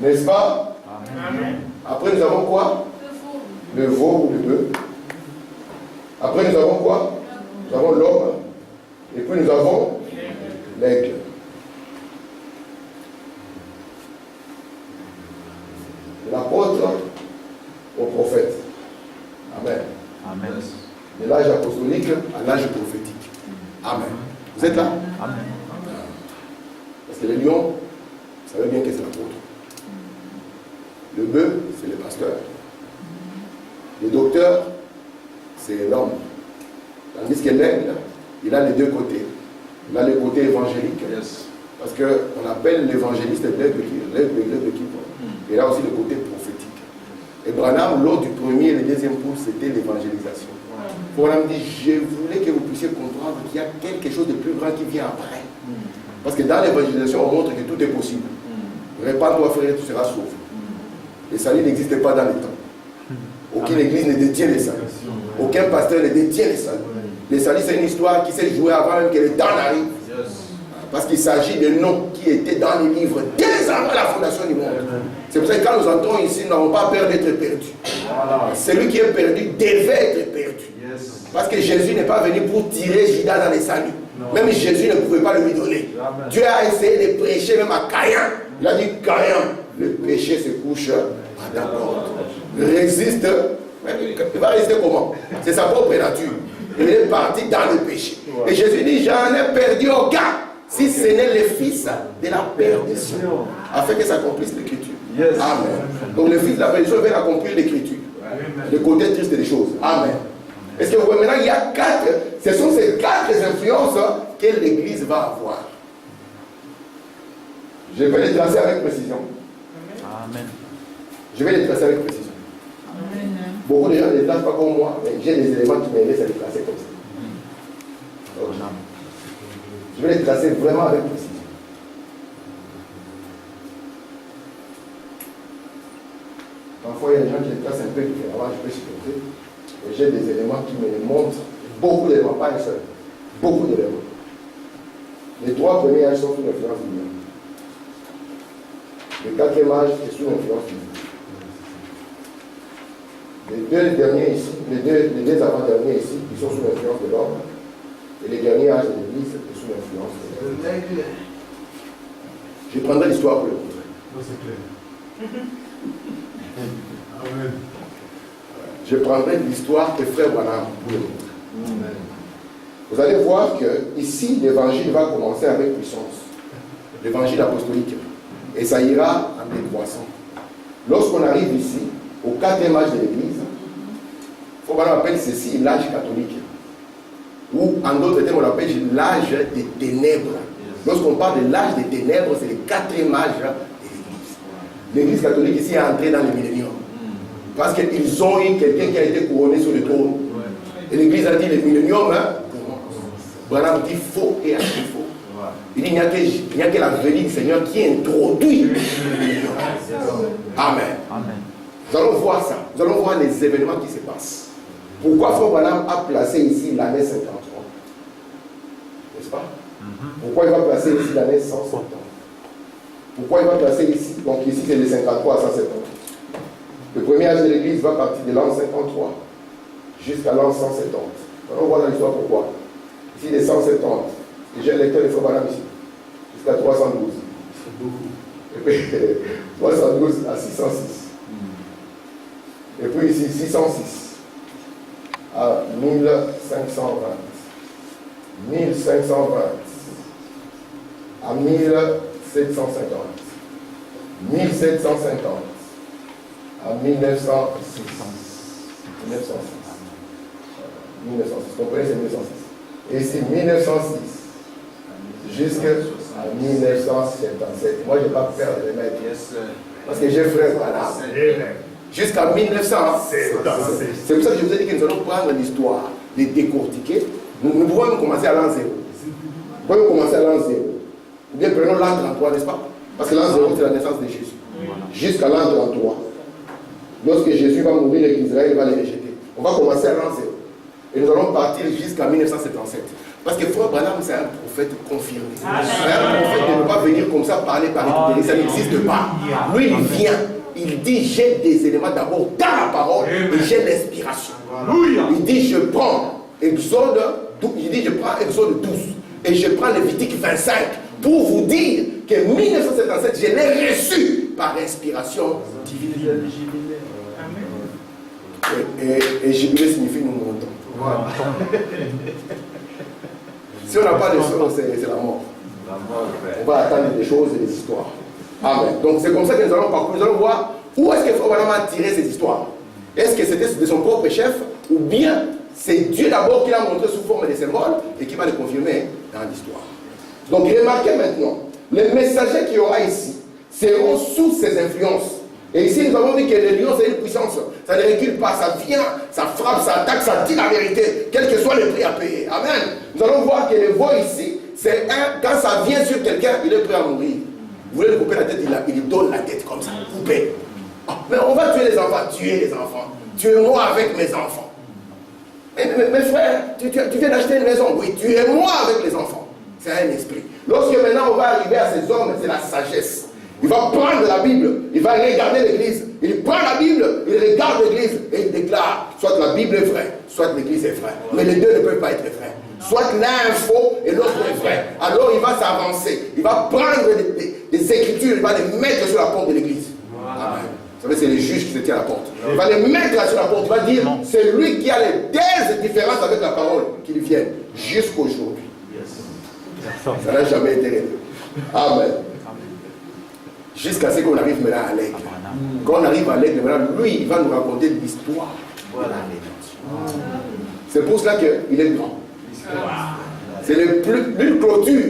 [SPEAKER 2] N'est-ce pas? Amen. Après nous avons quoi? Le veau ou le bœuf. Après nous avons quoi? Nous avons l'homme. Et puis nous avons l'aigle. De l'apôtre au prophète. Amen. Amen. De l'âge apostolique à l'âge prophétique. Amen. Vous êtes là? Amen. Parce que les lions, vous savez bien que c'est l'apôtre. Le bœuf, c'est le pasteur. Le docteur, c'est l'homme. Tandis que l'aigle, il a les deux côtés. Il a le côté évangélique. Yes. Parce qu'on appelle l'évangéliste l'aigle qui porte. Et là aussi le côté prophétique. Et Branham, lors du premier et le deuxième cours, c'était l'évangélisation. Branham dit, je voulais que vous puissiez comprendre qu'il y a quelque chose de plus grand qui vient après. Parce que dans l'évangélisation, on montre que tout est possible. Répands-toi, frère, tu seras sauvé. Le salut n'existe pas dans les temps. Aucune église ne détient les saluts. Aucun pasteur ne détient les saluts. Le salut, c'est une histoire qui s'est jouée avant même que le temps n'arrive. Parce qu'il s'agit de noms qui étaient dans les livres dès avant la fondation du monde. C'est pour ça que quand nous entrons ici, nous n'avons pas peur d'être perdus. Celui qui est perdu devait être perdu. Parce que Jésus n'est pas venu pour tirer Judas dans les saluts. Même Jésus ne pouvait pas le lui donner. Dieu a essayé de prêcher même à Caïn. Il a dit, Caïn, le péché se couche à ta porte. Résiste. Il va résister comment? C'est sa propre nature. Il est parti dans le péché. Et Jésus dit, j'en ai perdu aucun, si ce n'est le fils de la perdition, afin que s'accomplisse l'écriture. Amen. Donc le fils de la perdition vient accomplir l'écriture. Le côté triste des choses. Amen. Est-ce que vous voyez maintenant, il y a 4, ce sont ces 4 influences que l'Église va avoir. Je vais les tracer avec précision. Amen. Je vais les tracer avec précision. Amen. Beaucoup de gens ne les tracent pas comme moi, mais j'ai des éléments qui m'aident à les tracer comme ça. Okay. Je vais les tracer vraiment avec précision. Parfois, il y a des gens qui les tracent un peu différemment, je peux supporter. Et j'ai des éléments qui me montrent, beaucoup d'éléments, pas un seul, beaucoup d'éléments. Les 3 premiers âges sont sous l'influence divine. Le 4e âge est sous l'influence divine. Les 2 derniers ici, les deux avant-derniers ici, ils sont sous l'influence de l'homme. Et les derniers âges de l'Église sont sous l'influence de l'homme. Je prendrai l'histoire pour le montrer.
[SPEAKER 3] Non, c'est clair. Amen.
[SPEAKER 2] Je prendrai l'histoire de Frère Branham pour le montrer. Vous allez voir que ici, l'évangile va commencer avec puissance. L'évangile apostolique. Et ça ira en décroissant. Lorsqu'on arrive ici, au 4e âge de l'Église, Frère Branham appelle ceci l'âge catholique. Ou en d'autres termes, on appelle l'âge des ténèbres. Lorsqu'on parle de l'âge des ténèbres, c'est le 4e âge de l'Église. L'Église catholique ici est entrée dans le millénium. Parce qu'ils ont eu quelqu'un qui a été couronné sur le trône. Et l'Église a dit le millénium, Branham dit faux et anti-faux. Il dit il n'y a que la venue du Seigneur qui introduit le millénium. Amen. Nous allons voir ça. Nous allons voir les événements qui se passent. Pourquoi Frère Branham a placé ici l'année 53? N'est-ce pas? Pourquoi il va placer ici l'année 170? Pourquoi il va placer ici? Donc ici c'est de 53 à 170. Le premier âge de l'Église va partir de l'an 53 jusqu'à l'an 170. On voit dans l'histoire pourquoi. Ici, les 170. Et j'ai un lecteur de Frère Branham ici. Jusqu'à 312. C'est beaucoup. Et puis, 312 à 606. Et puis ici, 606 à 1520. 1520 à 1750. 1750. En 1906. 1906. Comprenez, c'est 1906. Et ici, 1906 jusqu'à 1977. Moi, je n'ai pas peur de les mettre. Parce que j'ai Frère Branham. Jusqu'à 1977. C'est pour ça que je vous ai dit que nous allons prendre l'histoire, les décortiquer. Nous pouvons même commencer à l'an 0. Nous pouvons commencer à l'an 0. Ou bien prenons l'an 33, n'est-ce pas? Parce que l'an 0, c'est la naissance de Jésus. Jusqu'à l'an 33. Lorsque Jésus va mourir et qu'Israël va les rejeter. On va commencer à l'an 0. Et nous allons partir jusqu'à 1977. Parce que Frère Branham, c'est un prophète confirmé. C'est un prophète qui ne peut pas venir comme ça parler par les. Ça n'existe pas. Lui, il vient. Il dit, j'ai des éléments d'abord dans la parole et j'ai l'inspiration. Il dit, je prends Exode 12 et je prends Lévitique 25 pour vous dire que 1977, je l'ai reçu par inspiration divine. Et jubilé signifie nous montons. Si on n'a pas de choses, c'est la mort. On va attendre des choses et des histoires. Amen. Donc c'est comme ça que nous allons parcourir. Nous allons voir où est-ce que Frère Branham a tiré ces histoires. Est-ce que c'était de son propre chef ou bien c'est Dieu d'abord qui l'a montré sous forme de symboles et qui va le confirmer dans l'histoire. Donc remarquez maintenant, les messagers qu'il y aura ici seront sous ces influences. Et ici nous avons dit que le lion c'est une puissance. Ça ne recule pas, ça vient, ça frappe, ça attaque, ça dit la vérité, quel que soit le prix à payer. Amen. Nous allons voir que le vol ici, c'est quand ça vient sur quelqu'un, il est prêt à mourir. Vous voulez lui couper la tête, il donne la tête comme ça, couper. Oh, mais on va tuer les enfants, tuez-moi avec mes enfants. Mais frère, tu viens d'acheter une maison, oui, tuez-moi avec les enfants. C'est un esprit. Lorsque maintenant on va arriver à ces hommes, c'est la sagesse. Il va prendre la Bible, il va regarder l'église. Il prend la Bible, il regarde l'église et il déclare soit la Bible est vraie, soit l'église est vraie. Mais les deux ne peuvent pas être vrais. Soit l'un est faux et l'autre est vrai. Alors il va s'avancer. Il va prendre des écritures, il va les mettre sur la porte de l'église. Amen. Vous savez, c'est les juges qui se tiennent à la porte. Il va les mettre là sur la porte. Il va dire, c'est lui qui a les différences avec la parole qui lui viennent jusqu'aujourd'hui. Ça n'a jamais été réglé. Amen. Jusqu'à ce qu'on arrive maintenant à l'aigle. Quand on arrive à l'aigle, maintenant, lui, il va nous raconter l'histoire. Voilà. C'est pour cela qu'il est grand. C'est l'une clôture.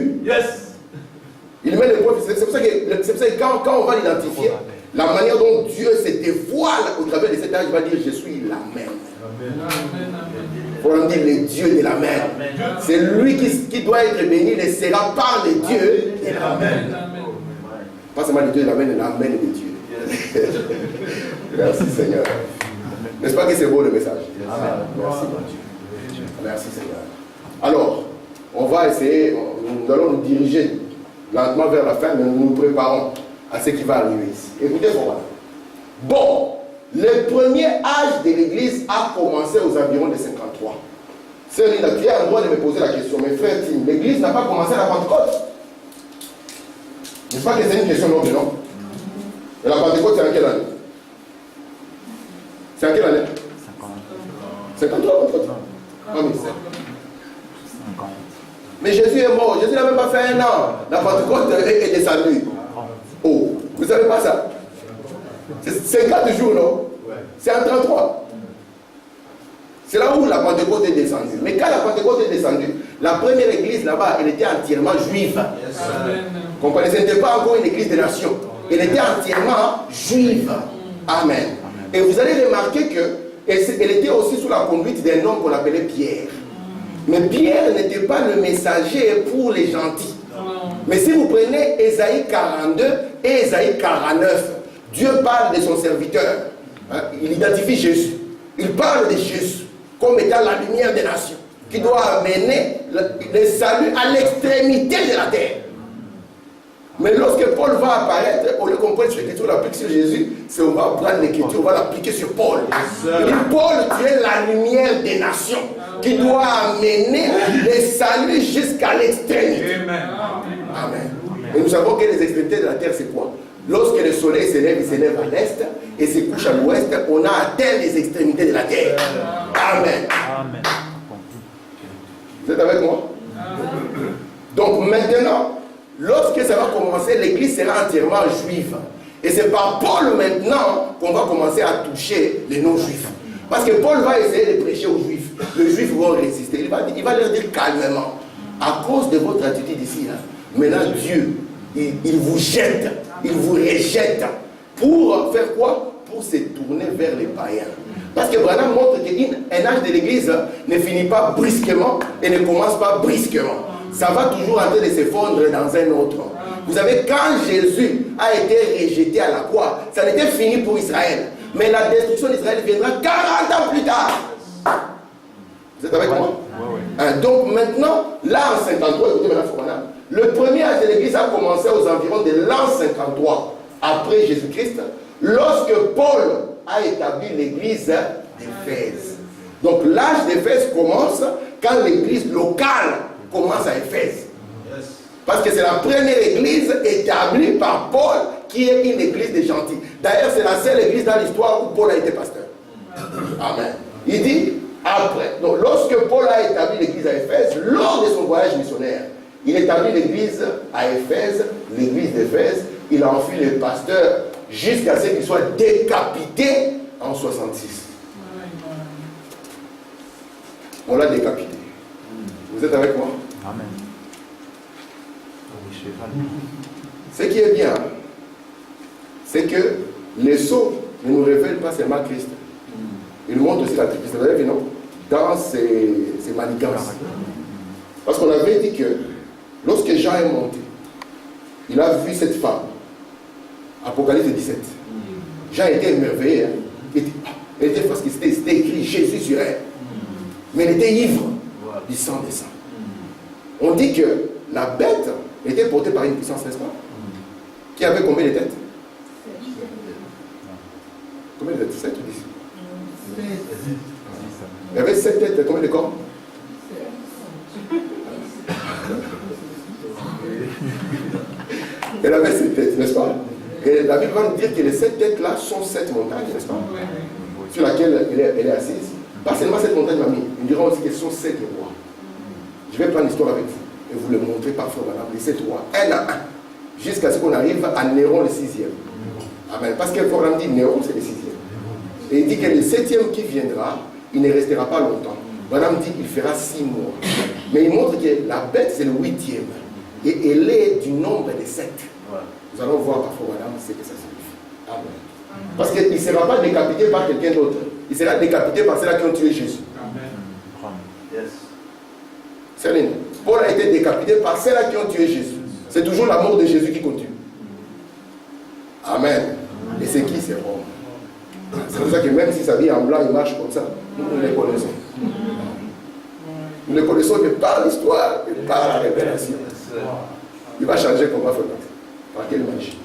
[SPEAKER 2] Il met les points. C'est pour ça que quand on va l'identifier, la manière dont Dieu se dévoile au travers de cet âge, il va dire, je suis la même. Il faut dire le Dieu de la mer. C'est lui qui doit être béni, il sera par le Dieu de la mer. Pas seulement le Dieu de la mer, mais la mer de Dieu. Merci Seigneur. N'est-ce pas que c'est beau le message? Merci mon Dieu. Merci Seigneur. Alors, on va essayer, nous allons nous diriger lentement vers la fin, mais nous nous préparons à ce qui va arriver ici. Écoutez, bon, le premier âge de l'Église a commencé aux environs de 53. Sœur Linda, tu as le droit de me poser la question, mais frère Tim, l'Église n'a pas commencé à la Pentecôte. N'est-ce pas que c'est une question noble, non? Et la Pentecôte, c'est en quelle année? C'est en quelle année? 53, Pentecôte. Ah, mais mais Jésus est mort. Jésus n'a même pas fait un an. La Pentecôte est descendue. Oh, vous ne savez pas ça? C'est 4 jours, non? C'est en 33. C'est là où la Pentecôte est descendue. Mais quand la Pentecôte est descendue, la première église là-bas, elle était entièrement juive. Comprenez? Ce n'était pas encore une église de nation. Elle était entièrement juive. Amen. Et vous allez remarquer qu'elle était aussi sous la conduite d'un homme qu'on appelait Pierre. Mais Pierre n'était pas le messager pour les gentils. Mais si vous prenez Ésaïe 42 et Ésaïe 49, Dieu parle de son serviteur. Il identifie Jésus. Il parle de Jésus comme étant la lumière des nations, qui doit amener le salut à l'extrémité de la terre. Mais lorsque Paul va apparaître, au lieu qu'on prenne sur l'écriture, on l'applique sur Jésus, c'est on va prendre l'écriture, on va l'appliquer sur Paul. Il dit, Paul, tu es la lumière des nations, qui doit amener le salut jusqu'à l'extrémité. Amen. Et nous savons que les extrémités de la terre, c'est quoi? Lorsque le soleil s'élève, il s'élève à l'est et se couche à l'ouest, on a atteint les extrémités de la terre. Amen. Vous êtes avec moi? Donc maintenant, lorsque ça va commencer, l'église sera entièrement juive. Et c'est par Paul maintenant qu'on va commencer à toucher les non-juifs. Parce que Paul va essayer de prêcher aux juifs. Les juifs vont résister. Il va leur dire calmement, à cause de votre attitude ici, là, maintenant Dieu, il vous jette, il vous rejette. Pour faire quoi? Pour se tourner vers les païens. Parce que Branham montre qu'un âge de l'église ne finit pas brusquement et ne commence pas brusquement. Ça va toujours en train de s'effondre dans un autre. Vous savez, quand Jésus a été rejeté à la croix, ça n'était fini pour Israël. Mais la destruction d'Israël viendra 40 ans plus tard. Vous êtes avec moi? Donc maintenant, là en 53, écoutez maintenant, le premier âge de l'église a commencé aux environs de l'an 53 après Jésus-Christ, lorsque Paul a établi l'église d'Éphèse. Donc l'âge d'Éphèse commence quand l'église locale commence à Éphèse. Parce que c'est la première église établie par Paul qui est une église des gentils. D'ailleurs, c'est la seule église dans l'histoire où Paul a été pasteur. Amen. Il dit, après, donc lorsque Paul a établi l'église à Éphèse, lors de son voyage missionnaire, il établit l'église à Éphèse, l'église d'Éphèse, il a enfui les pasteurs jusqu'à ce qu'ils soient décapités en 66. On l'a décapité. Vous êtes avec moi?
[SPEAKER 4] Amen.
[SPEAKER 2] Ce qui est bien, c'est que les sceaux ne nous révèlent pas seulement Christ. Ils nous montrent aussi la Christ. Vous avez vu, non? Dans ses manigances. Parce qu'on avait dit que lorsque Jean est monté, il a vu cette femme. Apocalypse 17. Jean était émerveillé. Il était parce que c'était écrit Jésus sur elle. Mais elle était ivre du sang des saints. On dit que la bête était portée par une puissance, n'est-ce pas? Qui avait combien de têtes? Combien de têtes? 7 ou 10? Il y avait 7 têtes, et combien de corps? Elle avait 7 têtes, n'est-ce pas? Et la Bible va nous dire que les 7 têtes-là sont 7 montagnes, n'est-ce pas? Sur laquelle elle est assise. Pas seulement 7 montagnes, mamie. Nous dirons aussi qu'elles sont 7 rois. Je vais prendre l'histoire avec vous et vous le montrer parfois, madame. Les 7 rois, un à un, jusqu'à ce qu'on arrive à Néron le 6e. Amen. Parce que Forum dit Néron, c'est le 6e. Et il dit que le 7e qui viendra, il ne restera pas longtemps. Madame dit qu'il fera 6 mois. Mais il montre que la bête, c'est le 8e. Et elle est du nombre de 7. Nous allons voir parfois, madame, ce que ça signifie. Amen. Parce qu'il ne sera pas décapité par quelqu'un d'autre. Il sera décapité par ceux-là qui ont tué Jésus.
[SPEAKER 3] Amen.
[SPEAKER 4] Yes.
[SPEAKER 2] Céline, Paul a été décapité par ceux-là qui ont tué Jésus. C'est toujours la mort de Jésus qui continue. Amen. Et c'est qui? C'est Rome. C'est pour ça que même si sa vie en blanc, il marche comme ça, nous les connaissons. Nous les connaissons que par l'histoire et par la révélation. Il va changer comme va faire. Par quelle magie?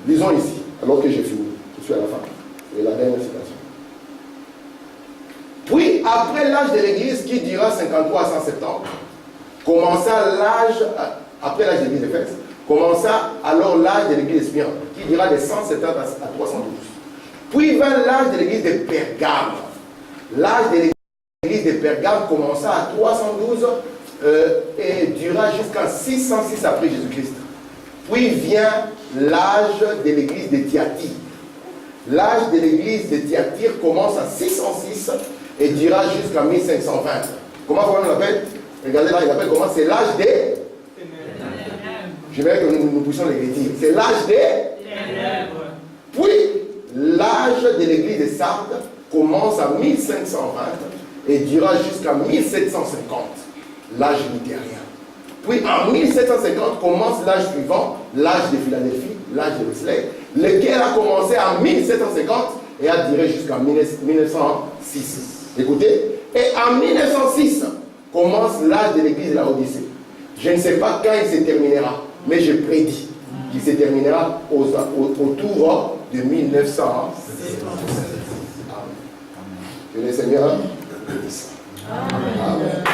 [SPEAKER 2] Lisons ici, alors que j'ai fini. Je suis à la fin. Et la dernière citation. Puis, après l'âge de l'Église, qui dira 53 à 170, commença l'âge, après l'âge de l'Église d'Éphèse, commença alors l'âge de l'Église d'Espérance, qui dira de 170 à 312. Puis vint l'âge de l'Église de Pergame. L'âge de l'Église de Pergame commença à 312 et dura jusqu'à 606 après Jésus-Christ. Puis vient l'âge de l'Église de Thyatire. L'âge de l'Église de Thyatire commence à 606 et dira jusqu'à 1520. Comment on l'appelle? Regardez là, il appelle comment? C'est l'âge des... Je vais que nous puissions les dire. C'est l'âge des... Puis, l'âge de l'église de Sardes commence à 1520 et dura jusqu'à 1750. L'âge luthérien. Puis, en 1750 commence l'âge suivant, l'âge de Philadelphie, l'âge de Wesley, lequel a commencé en 1750 et a duré jusqu'à 1906. Écoutez, et en 1906 commence l'âge de l'église de la Odyssée. Je ne sais pas quand il se terminera, mais je prédis qu'il se terminera autour de 1900. Que le Seigneur bénisse. Amen.